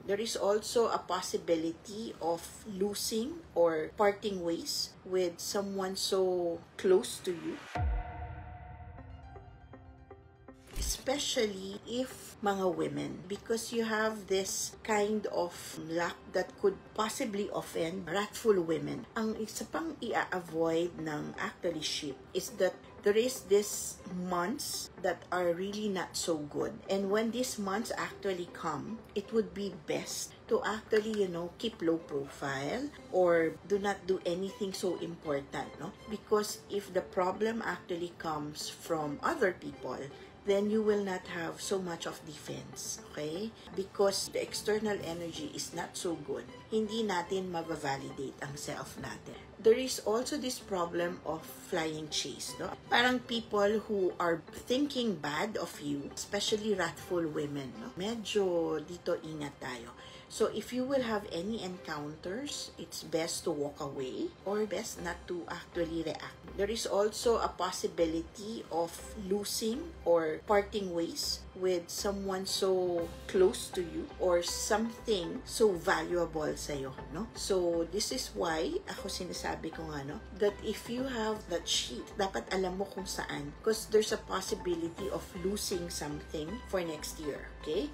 There is also a possibility of losing or parting ways with someone so close to you. Especially if mga women, because you have this kind of luck that could possibly offend wrathful women. Ang isa pang i-avoid ng actually ship is that there is this months that are really not so good. And when these months actually come, it would be best to actually, keep low profile or do not do anything so important, no? Because if the problem actually comes from other people, then you will not have so much of defense, okay? Because the external energy is not so good. Hindi natin mabavalidate ang self natin. There is also this problem of flying chase, no? Parang people who are thinking bad of you, especially wrathful women, no? Medyo dito ingat tayo. So if you will have any encounters, it's best to walk away or best not to actually react. There is also a possibility of losing or parting ways with someone so close to you or something so valuable sa'yo, no? So this is why ako sinasabi ko nga, no, that if you have that sheet, dapat alam mo kung saan, because there's a possibility of losing something for next year, okay?